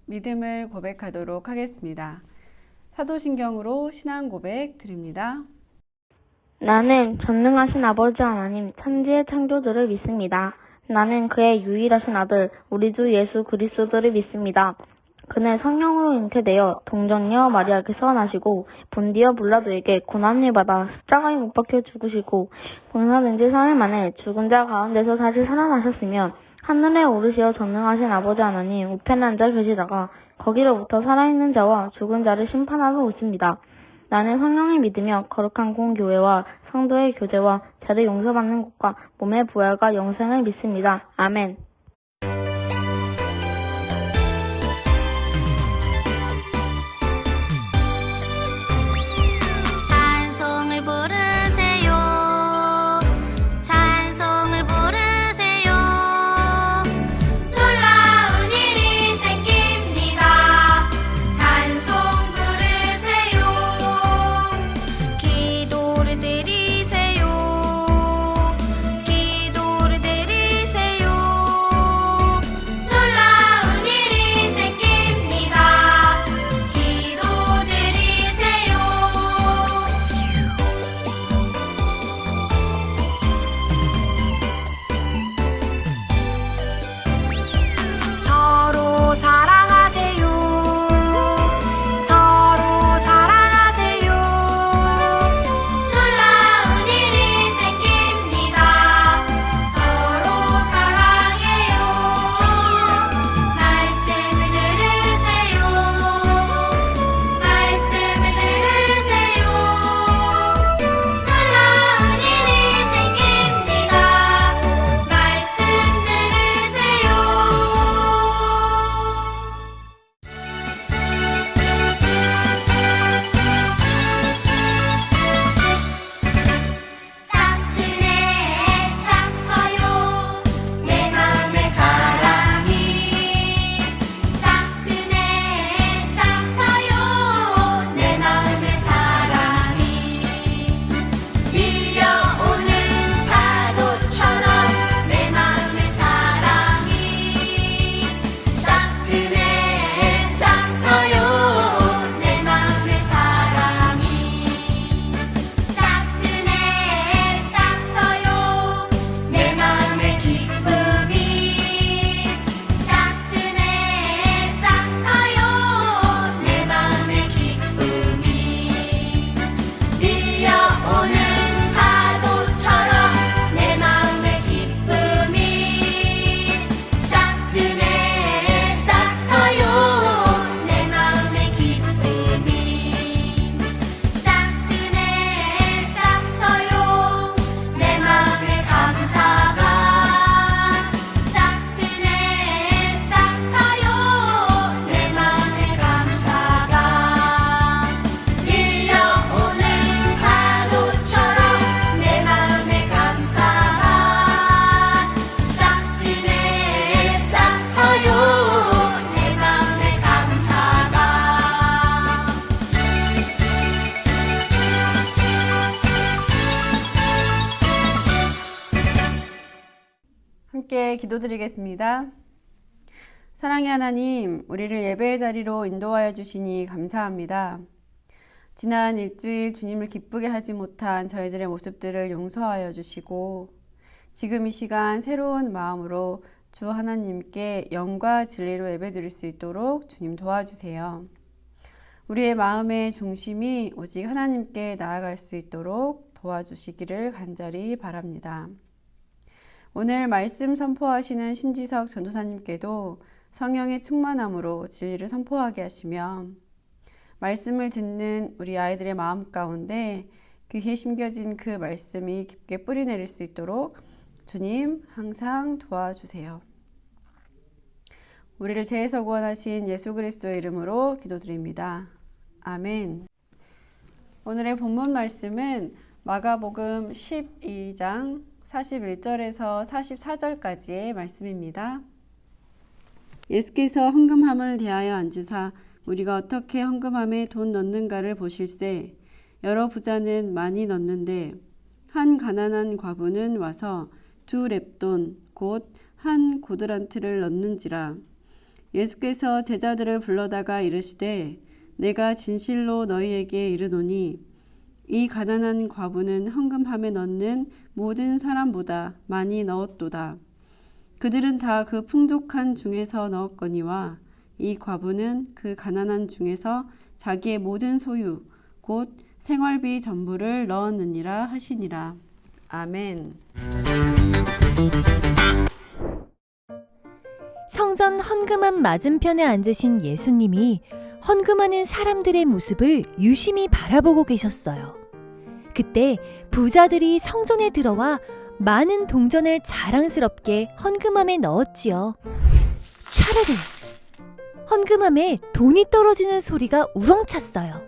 믿음을 고백하도록 하겠습니다. 사도신경으로 신앙 고백 드립니다. 나는 전능하신 아버지 하나님 천지의 창조주를 믿습니다. 나는 그의 유일하신 아들 우리 주 예수 그리스도를 믿습니다. 그는 성령으로 잉태되어 동정녀 마리아께서 나시고 본디어 빌라도에게 고난을 받아 십자가에 못 박혀 죽으시고 봉사된 지 3일 만에 죽은 자 가운데서 다시 살아나셨으며 하늘에 오르시어 전능하신 아버지 하나님 우편에 앉아 계시다가 거기로부터 살아있는 자와 죽은 자를 심판하러 오십니다. 나는 성령을 믿으며 거룩한 공교회와 성도의 교제와 죄를 용서받는 것과 몸의 부활과 영생을 믿습니다. 아멘. 찬송을 부르세요. 찬송을 부르세요. 놀라운 일이 생깁니다. 찬송 부르세요. 기도를 드리세요. 기도를 드리세요. 놀라운 일이 생깁니다. 기도 드리세요. 서로 사랑하세요. 서로 사랑하세요. 놀라운 일이 생깁니다. 서로 사랑해요. 말씀을 들으세요. 말씀을 들으세요. 놀라운 일이 생깁니다. 말씀 들으세요. 싹드네 싹터요 내 맘의 사랑이 싹드네 싹터요 내 마음의 사랑이 밀려오는 파도처럼 내 마음의 사랑이 싹드네 싹터요 내 마음의 사랑이 싹드네 싹터요 내 마음의 기쁨이 싹드네 싹터요 내 마음의 기쁨이 밀려오는 파도처럼 내 마음의 기쁨이 싹드네 싹터요 내 마음의 기쁨이 싹드네 싹터요 내 마음의 감사가 싹드네 싹터요 내 마음의 감사가 밀려오는 파도처럼 내 마음의 감사가 싹드네 싹터요 내 마음의 감사가 함께 기도드리겠습니다. 사랑의 하나님, 우리를 예배의 자리로 인도하여 주시니 감사합니다. 지난 일주일 주님을 기쁘게 하지 못한 저희들의 모습들을 용서하여 주시고 지금 이 시간 새로운 마음으로 주 하나님께 영과 진리로 예배드릴 수 있도록 주님 도와주세요. 우리의 마음의 중심이 오직 하나님께 나아갈 수 있도록 도와주시기를 간절히 바랍니다. 오늘 말씀 선포하시는 신지석 전도사님께도 성령의 충만함으로 진리를 선포하게 하시며 말씀을 듣는 우리 아이들의 마음 가운데 귀에 심겨진 그 말씀이 깊게 뿌리내릴 수 있도록 주님 항상 도와주세요. 우리를 죄에서 구원하신 예수 그리스도의 이름으로 기도드립니다. 아멘. 오늘의 본문 말씀은 마가복음 12장 41절에서 44절까지의 말씀입니다. 예수께서 헌금함을 대하여 앉으사 우리가 어떻게 헌금함에 돈 넣는가를 보실세. 여러 부자는 많이 넣는데 한 가난한 과부는 와서 2 렙돈 곧 한 고드란트를 넣는지라. 예수께서 제자들을 불러다가 이르시되 내가 진실로 너희에게 이르노니 이 가난한 과부는 헌금함에 넣는 모든 사람보다 많이 넣었도다. 그들은 다 그 풍족한 중에서 넣었거니와 이 과부는 그 가난한 중에서 자기의 모든 소유 곧 생활비 전부를 넣었느니라 하시니라. 아멘. 성전 헌금함 맞은편에 앉으신 예수님이 헌금하는 사람들의 모습을 유심히 바라보고 계셨어요. 그때 부자들이 성전에 들어와 많은 동전을 자랑스럽게 헌금함에 넣었지요. 차르르! 헌금함에 돈이 떨어지는 소리가 우렁찼어요.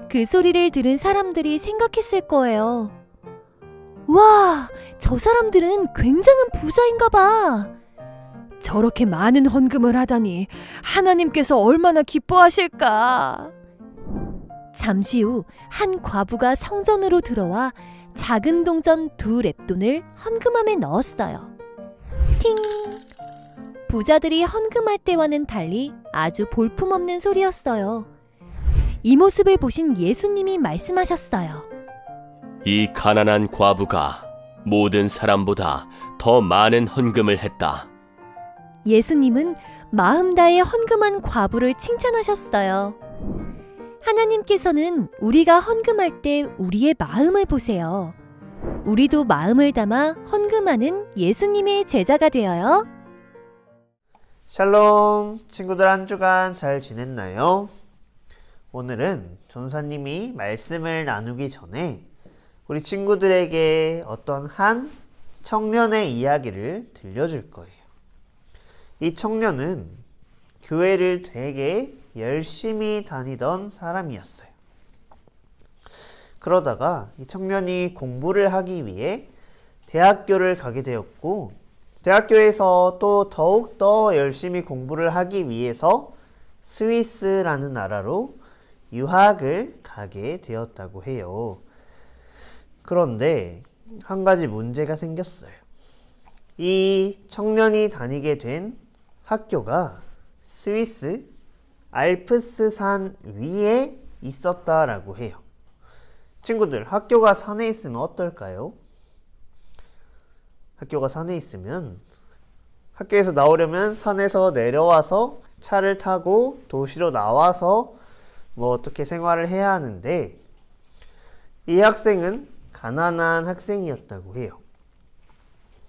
그 소리를 들은 사람들이 생각했을 거예요. 와, 저 사람들은 굉장한 부자인가 봐. 저렇게 많은 헌금을 하다니 하나님께서 얼마나 기뻐하실까. 잠시 후 한 과부가 성전으로 들어와 작은 동전 2렙돈을 헌금함에 넣었어요. 팅! 부자들이 헌금할 때와는 달리 아주 볼품없는 소리였어요. 이 모습을 보신 예수님이 말씀하셨어요. 이 가난한 과부가 모든 사람보다 더 많은 헌금을 했다. 예수님은 마음 다해 헌금한 과부를 칭찬하셨어요. 하나님께서는 우리가 헌금할 때 우리의 마음을 보세요. 우리도 마음을 담아 헌금하는 예수님의 제자가 되어요. 샬롬, 친구들 한 주간 잘 지냈나요? 오늘은 전사님이 말씀을 나누기 전에 우리 친구들에게 어떤 한 청년의 이야기를 들려줄 거예요. 이 청년은 교회를 되게 열심히 다니던 사람이었어요. 그러다가 이 청년이 공부를 하기 위해 대학교를 가게 되었고, 대학교에서 또 더욱더 열심히 공부를 하기 위해서 스위스라는 나라로 유학을 가게 되었다고 해요. 그런데 한 가지 문제가 생겼어요. 이 청년이 다니게 된 학교가 스위스 알프스산 위에 있었다라고 해요. 친구들, 학교가 산에 있으면 어떨까요? 학교가 산에 있으면 학교에서 나오려면 산에서 내려와서 차를 타고 도시로 나와서 어떻게 생활을 해야 하는데, 이 학생은 가난한 학생이었다고 해요.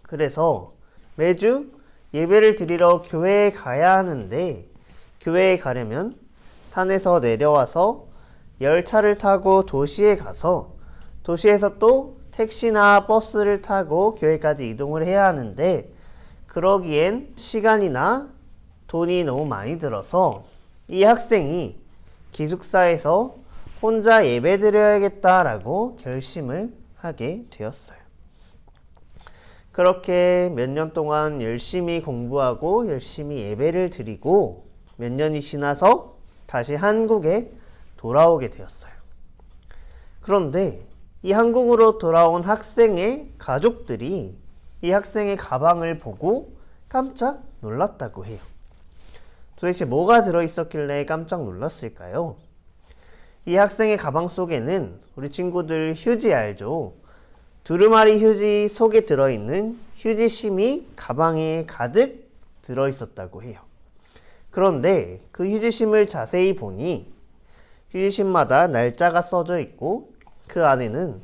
그래서 매주 예배를 드리러 교회에 가야 하는데, 교회에 가려면 산에서 내려와서 열차를 타고 도시에 가서 도시에서 또 택시나 버스를 타고 교회까지 이동을 해야 하는데, 그러기엔 시간이나 돈이 너무 많이 들어서 이 학생이 기숙사에서 혼자 예배 드려야겠다라고 결심을 하게 되었어요. 그렇게 몇 년 동안 열심히 공부하고 열심히 예배를 드리고 몇 년이 지나서 다시 한국에 돌아오게 되었어요. 그런데 이 한국으로 돌아온 학생의 가족들이 이 학생의 가방을 보고 깜짝 놀랐다고 해요. 도대체 뭐가 들어있었길래 깜짝 놀랐을까요? 이 학생의 가방 속에는 우리 친구들 휴지 알죠? 두루마리 휴지 속에 들어있는 휴지심이 가방에 가득 들어있었다고 해요. 그런데 그 휴지심을 자세히 보니 휴지심마다 날짜가 써져 있고 그 안에는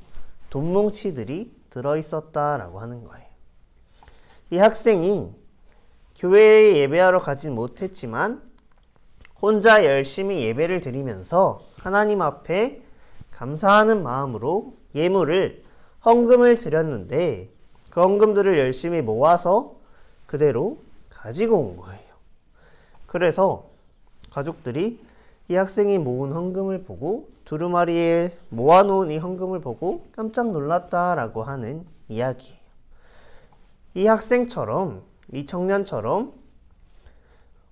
돈뭉치들이 들어있었다라고 하는 거예요. 이 학생이 교회에 예배하러 가진 못했지만 혼자 열심히 예배를 드리면서 하나님 앞에 감사하는 마음으로 예물을 헌금을 드렸는데, 그 헌금들을 열심히 모아서 그대로 가지고 온 거예요. 그래서 가족들이 이 학생이 모은 헌금을 보고, 두루마리에 모아놓은 이 헌금을 보고 깜짝 놀랐다라고 하는 이야기예요. 이 학생처럼, 이 청년처럼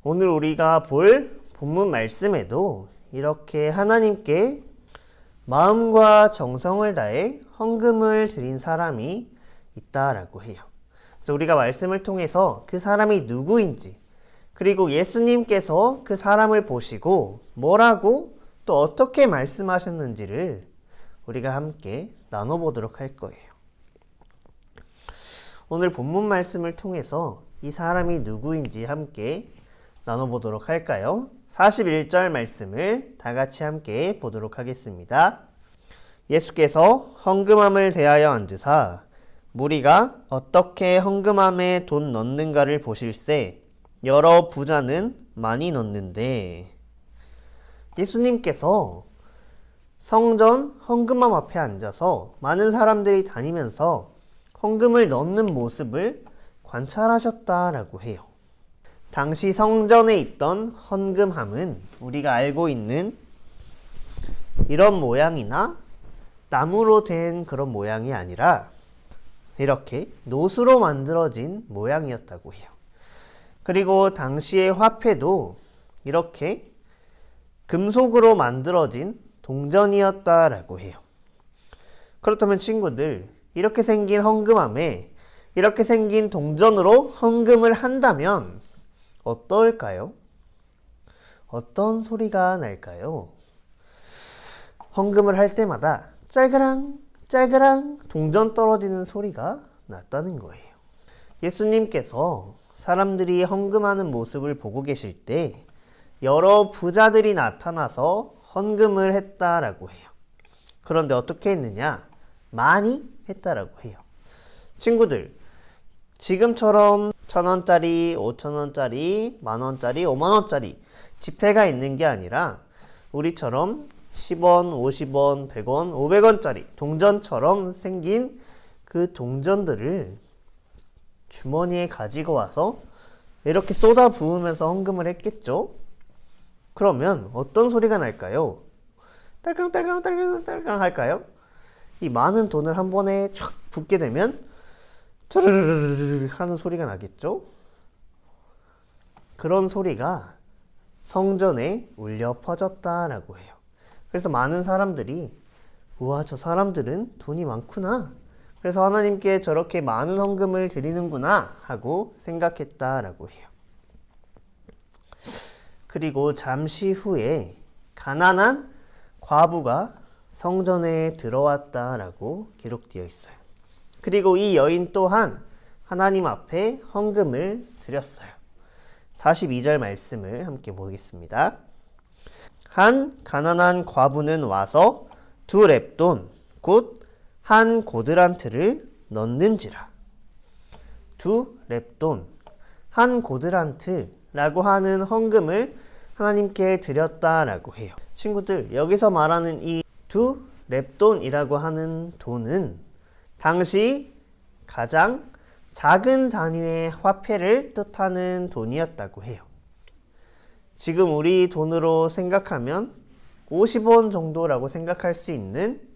오늘 우리가 볼 본문 말씀에도 이렇게 하나님께 마음과 정성을 다해 헌금을 드린 사람이 있다라고 해요. 그래서 우리가 말씀을 통해서 그 사람이 누구인지, 그리고 예수님께서 그 사람을 보시고 뭐라고 또 어떻게 말씀하셨는지를 우리가 함께 나눠보도록 할 거예요. 오늘 본문 말씀을 통해서 이 사람이 누구인지 함께 나눠보도록 할까요? 41절 말씀을 다 같이 함께 보도록 하겠습니다. 예수께서 헌금함을 대하여 앉으사 무리가 어떻게 헌금함에 돈 넣는가를 보실세 여러 부자는 많이 넣는데. 예수님께서 성전 헌금함 앞에 앉아서 많은 사람들이 다니면서 헌금을 넣는 모습을 관찰하셨다라고 해요. 당시 성전에 있던 헌금함은 우리가 알고 있는 이런 모양이나 나무로 된 그런 모양이 아니라 이렇게 노수로 만들어진 모양이었다고 해요. 그리고 당시의 화폐도 이렇게 금속으로 만들어진 동전이었다라고 해요. 그렇다면 친구들, 이렇게 생긴 헌금함에 이렇게 생긴 동전으로 헌금을 한다면 어떨까요? 어떤 소리가 날까요? 헌금을 할 때마다 짤그랑 짤그랑 동전 떨어지는 소리가 났다는 거예요. 예수님께서 사람들이 헌금하는 모습을 보고 계실 때 여러 부자들이 나타나서 헌금을 했다라고 해요. 그런데 어떻게 했느냐? 많이 했다라고 해요. 친구들, 지금처럼 1,000원짜리, 5,000원짜리, 10,000원짜리, 50,000원짜리 지폐가 있는 게 아니라 우리처럼 10원, 50원, 100원, 500원짜리 동전처럼 생긴 그 동전들을 주머니에 가지고 와서 이렇게 쏟아 부으면서 헌금을 했겠죠? 그러면 어떤 소리가 날까요? 딸깡딸깡딸깡딸깡 할까요? 이 많은 돈을 한 번에 촥 붓게 되면 쩌르르르르 하는 소리가 나겠죠? 그런 소리가 성전에 울려 퍼졌다라고 해요. 그래서 많은 사람들이 우와, 저 사람들은 돈이 많구나, 그래서 하나님께 저렇게 많은 헌금을 드리는구나 하고 생각했다라고 해요. 그리고 잠시 후에 가난한 과부가 성전에 들어왔다라고 기록되어 있어요. 그리고 이 여인 또한 하나님 앞에 헌금을 드렸어요. 42절 말씀을 함께 보겠습니다. 한 가난한 과부는 와서 2렙돈 곧 한 고드란트를 넣는지라. 2렙돈, 한 고드란트라고 하는 헌금을 하나님께 드렸다라고 해요. 친구들, 여기서 말하는 이 2렙돈이라고 하는 돈은 당시 가장 작은 단위의 화폐를 뜻하는 돈이었다고 해요. 지금 우리 돈으로 생각하면 50원 정도라고 생각할 수 있는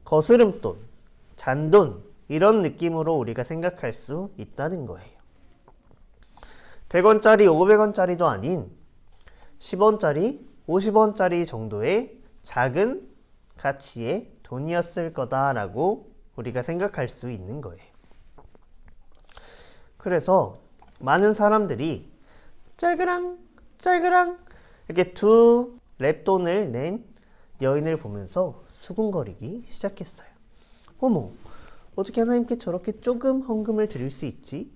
거스름돈, 잔돈, 이런 느낌으로 우리가 생각할 수 있다는 거예요. 100원짜리, 500원짜리도 아닌 10원짜리, 50원짜리 정도의 작은 가치의 돈이었을 거다라고 우리가 생각할 수 있는 거예요. 그래서 많은 사람들이 짤그랑 짤그랑 이렇게 2렙돈을 낸 여인을 보면서 수군거리기 시작했어요. 어머, 어떻게 하나님께 저렇게 조금 헌금을 드릴 수 있지?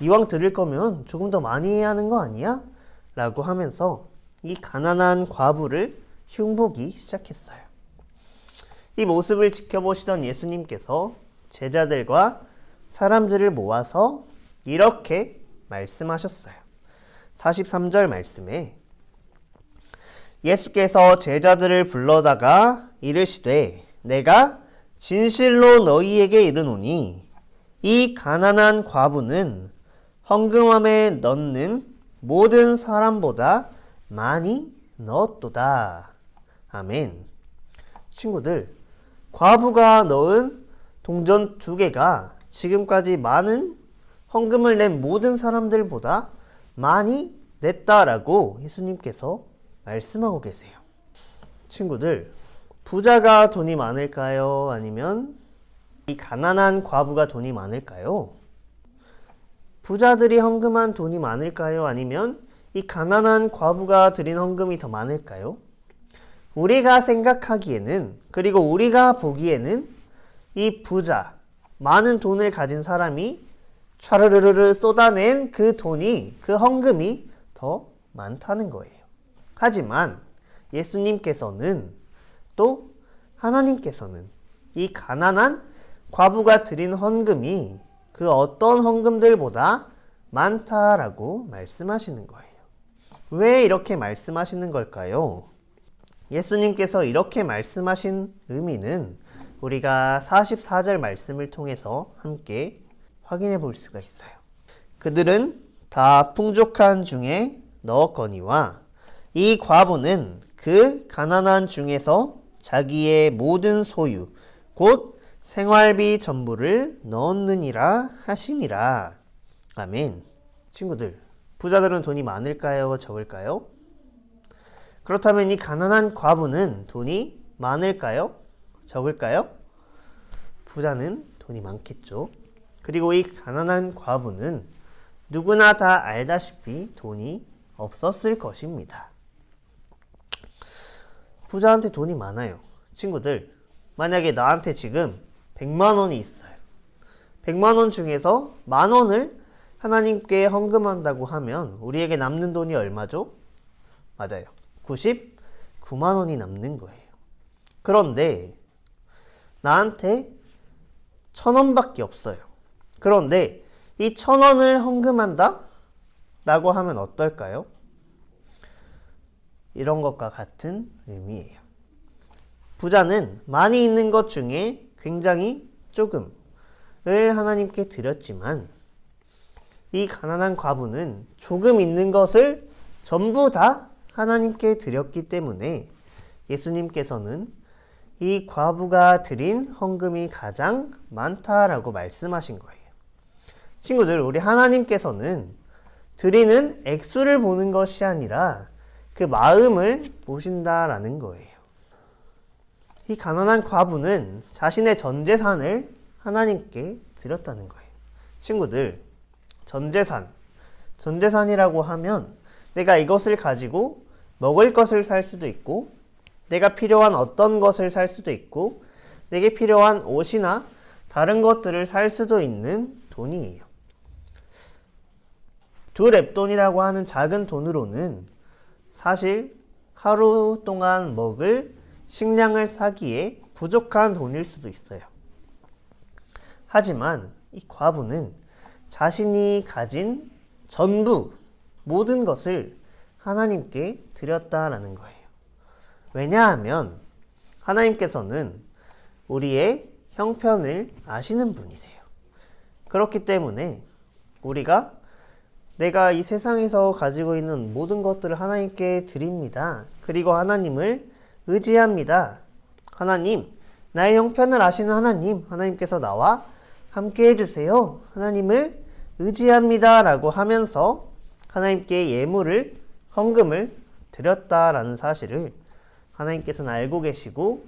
이왕 드릴 거면 조금 더 많이 해야 하는 거 아니야? 라고 하면서 이 가난한 과부를 흉보기 시작했어요. 이 모습을 지켜보시던 예수님께서 제자들과 사람들을 모아서 이렇게 말씀하셨어요. 43절 말씀에 예수께서 제자들을 불러다가 이르시되 내가 진실로 너희에게 이르노니 이 가난한 과부는 헌금함에 넣는 모든 사람보다 많이 넣었도다. 아멘. 친구들, 과부가 넣은 동전 2개가 지금까지 많은 헌금을 낸 모든 사람들보다 많이 냈다라고 예수님께서 말씀하고 계세요. 친구들, 부자가 돈이 많을까요? 아니면 이 가난한 과부가 돈이 많을까요? 부자들이 헌금한 돈이 많을까요? 아니면 이 가난한 과부가 드린 헌금이 더 많을까요? 우리가 생각하기에는, 그리고 우리가 보기에는 이 부자, 많은 돈을 가진 사람이 촤르르르 쏟아낸 그 돈이, 그 헌금이 더 많다는 거예요. 하지만 예수님께서는, 또 하나님께서는 이 가난한 과부가 드린 헌금이 그 어떤 헌금들보다 많다라고 말씀하시는 거예요. 왜 이렇게 말씀하시는 걸까요? 예수님께서 이렇게 말씀하신 의미는 우리가 44절 말씀을 통해서 함께 확인해 볼 수가 있어요. 그들은 다 풍족한 중에 넣었거니와 이 과부는 그 가난한 중에서 자기의 모든 소유 곧 생활비 전부를 넣었느니라 하시니라. 아멘. 친구들, 부자들은 돈이 많을까요? 적을까요? 그렇다면 이 가난한 과부는 돈이 많을까요? 적을까요? 부자는 돈이 많겠죠. 그리고 이 가난한 과부는 누구나 다 알다시피 돈이 없었을 것입니다. 부자한테 돈이 많아요. 친구들, 만약에 나한테 지금 100만 원이 있어요. 100만 원 중에서 만 원을 하나님께 헌금한다고 하면 우리에게 남는 돈이 얼마죠? 맞아요. 99만 원이 남는 거예요. 그런데 나한테 1,000원밖에 없어요. 그런데 이 1,000원을 헌금한다? 라고 하면 어떨까요? 이런 것과 같은 의미예요. 부자는 많이 있는 것 중에 굉장히 조금을 하나님께 드렸지만 이 가난한 과부는 조금 있는 것을 전부 다 하나님께 드렸기 때문에 예수님께서는 이 과부가 드린 헌금이 가장 많다라고 말씀하신 거예요. 친구들, 우리 하나님께서는 드리는 액수를 보는 것이 아니라 그 마음을 보신다라는 거예요. 이 가난한 과부는 자신의 전 재산을 하나님께 드렸다는 거예요. 친구들, 전 재산이라고 하면 내가 이것을 가지고 먹을 것을 살 수도 있고, 내가 필요한 어떤 것을 살 수도 있고, 내게 필요한 옷이나 다른 것들을 살 수도 있는 돈이에요. 두 렙돈이라고 하는 작은 돈으로는 사실 하루 동안 먹을 식량을 사기에 부족한 돈일 수도 있어요. 하지만 이 과부는 자신이 가진 전부, 모든 것을 하나님께 드렸다라는 거예요. 왜냐하면 하나님께서는 우리의 형편을 아시는 분이세요. 그렇기 때문에 우리가 내가 이 세상에서 가지고 있는 모든 것들을 하나님께 드립니다. 그리고 하나님을 의지합니다. 하나님, 나의 형편을 아시는 하나님, 하나님께서 나와 함께 해주세요. 하나님을 의지합니다. 라고 하면서 하나님께 예물을, 헌금을 드렸다라는 사실을 하나님께서는 알고 계시고,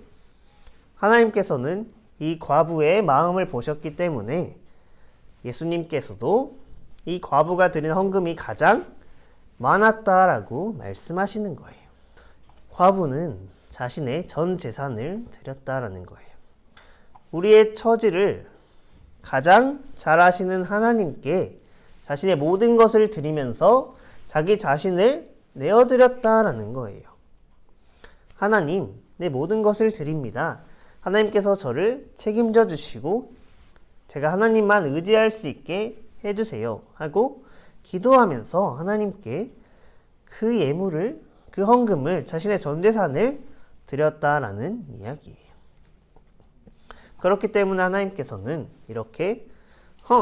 하나님께서는 이 과부의 마음을 보셨기 때문에 예수님께서도 이 과부가 드린 헌금이 가장 많았다라고 말씀하시는 거예요. 과부는 자신의 전 재산을 드렸다라는 거예요. 우리의 처지를 가장 잘 아시는 하나님께 자신의 모든 것을 드리면서 자기 자신을 내어드렸다라는 거예요. 하나님, 내 모든 것을 드립니다. 하나님께서 저를 책임져 주시고 제가 하나님만 의지할 수 있게 해주세요 하고 기도하면서 하나님께 그 예물을, 그 헌금을, 자신의 전 재산을 드렸다라는 이야기예요. 그렇기 때문에 하나님께서는 이렇게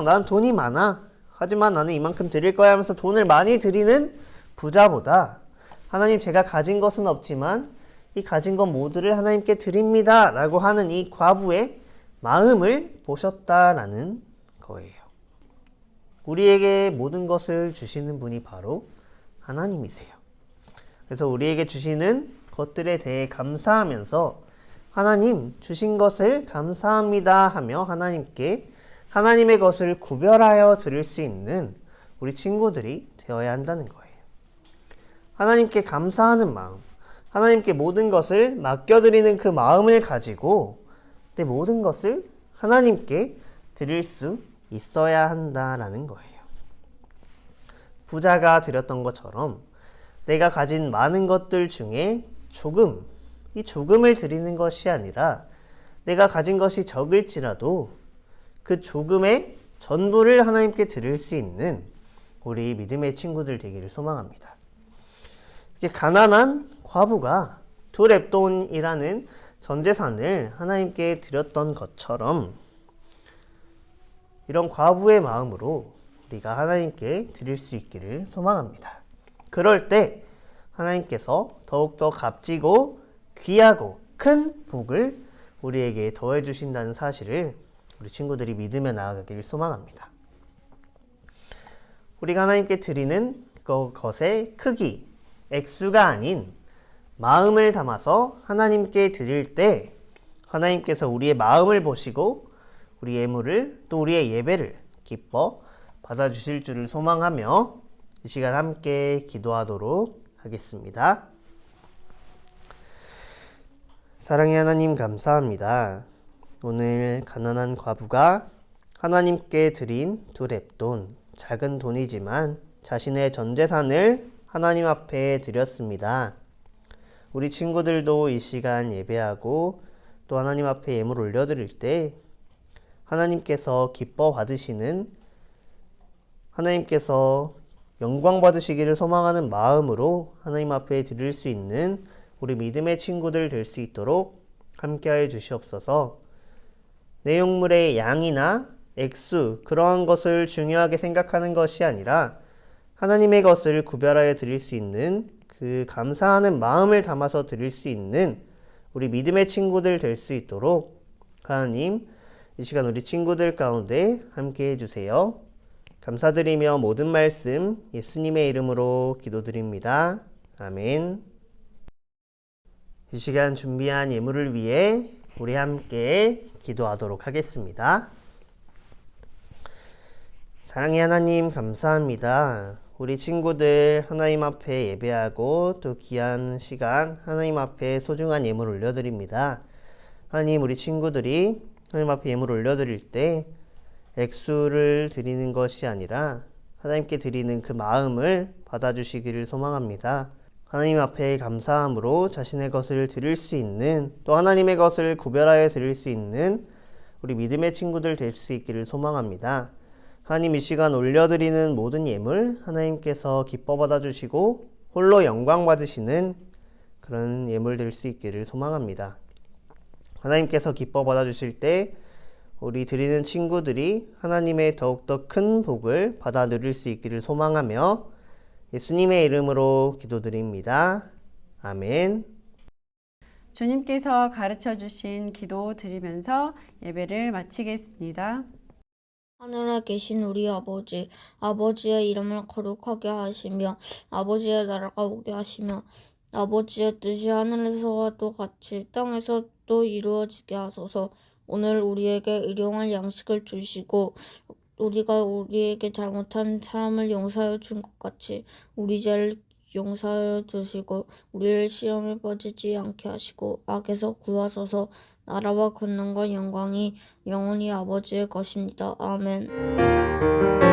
난 돈이 많아, 하지만 나는 이만큼 드릴 거야 하면서 돈을 많이 드리는 부자보다 하나님, 제가 가진 것은 없지만 이 가진 것 모두를 하나님께 드립니다 라고 하는 이 과부의 마음을 보셨다라는 거예요. 우리에게 모든 것을 주시는 분이 바로 하나님이세요. 그래서 우리에게 주시는 것들에 대해 감사하면서 하나님 주신 것을 감사합니다 하며 하나님께 하나님의 것을 구별하여 드릴 수 있는 우리 친구들이 되어야 한다는 거예요. 하나님께 감사하는 마음, 하나님께 모든 것을 맡겨드리는 그 마음을 가지고 내 모든 것을 하나님께 드릴 수 있어야 한다라는 거예요. 부자가 드렸던 것처럼 내가 가진 많은 것들 중에 조금, 이 조금을 드리는 것이 아니라 내가 가진 것이 적을지라도 그 조금의 전부를 하나님께 드릴 수 있는 우리 믿음의 친구들 되기를 소망합니다. 이렇게 가난한 과부가 두 렙돈이라는 전재산을 하나님께 드렸던 것처럼 이런 과부의 마음으로 우리가 하나님께 드릴 수 있기를 소망합니다. 그럴 때 하나님께서 더욱더 값지고 귀하고 큰 복을 우리에게 더해 주신다는 사실을 우리 친구들이 믿으며 나아가기를 소망합니다. 우리가 하나님께 드리는 것의 크기, 액수가 아닌 마음을 담아서 하나님께 드릴 때 하나님께서 우리의 마음을 보시고 우리의 예물을 또 우리의 예배를 기뻐 받아주실 줄을 소망하며 이 시간 함께 기도하도록 하겠습니다. 사랑의 하나님 감사합니다. 오늘 가난한 과부가 하나님께 드린 두 렙돈, 작은 돈이지만 자신의 전 재산을 하나님 앞에 드렸습니다. 우리 친구들도 이 시간 예배하고 또 하나님 앞에 예물 올려드릴 때 하나님께서 기뻐 받으시는, 하나님께서 영광 받으시기를 소망하는 마음으로 하나님 앞에 드릴 수 있는 우리 믿음의 친구들 될 수 있도록 함께하여 주시옵소서. 내용물의 양이나 액수, 그러한 것을 중요하게 생각하는 것이 아니라 하나님의 것을 구별하여 드릴 수 있는 그 감사하는 마음을 담아서 드릴 수 있는 우리 믿음의 친구들 될 수 있도록 하나님, 이 시간 우리 친구들 가운데 함께 해주세요. 감사드리며 모든 말씀 예수님의 이름으로 기도드립니다. 아멘. 이 시간 준비한 예물을 위해 우리 함께 기도하도록 하겠습니다. 사랑의 하나님 감사합니다. 우리 친구들 하나님 앞에 예배하고 또 귀한 시간 하나님 앞에 소중한 예물 올려드립니다. 하나님, 우리 친구들이 하나님 앞에 예물 올려드릴 때 액수를 드리는 것이 아니라 하나님께 드리는 그 마음을 받아주시기를 소망합니다. 하나님 앞에 감사함으로 자신의 것을 드릴 수 있는, 또 하나님의 것을 구별하여 드릴 수 있는 우리 믿음의 친구들 될 수 있기를 소망합니다. 하나님, 이 시간 올려드리는 모든 예물 하나님께서 기뻐 받아주시고 홀로 영광 받으시는 그런 예물 될 수 있기를 소망합니다. 하나님께서 기뻐 받아주실 때 우리 드리는 친구들이 하나님의 더욱더 큰 복을 받아 누릴 수 있기를 소망하며 예수님의 이름으로 기도드립니다. 아멘. 주님께서 가르쳐 주신 기도 드리면서 예배를 마치겠습니다. 하늘에 계신 우리 아버지, 아버지의 이름을 거룩하게 하시며 아버지의 나라가 오게 하시며 아버지의 뜻이 하늘에서와 또 같이 땅에서 또 이루어지게 하소서. 오늘 우리에게 일용할 양식을 주시고 우리가 우리에게 잘못한 사람을 용서하여 준 것 같이 우리 죄를 용서하여 주시고 우리를 시험에 빠지지 않게 하시고 악에서 구하소서. 나라와 권능과 영광이 영원히 아버지의 것입니다. 아멘.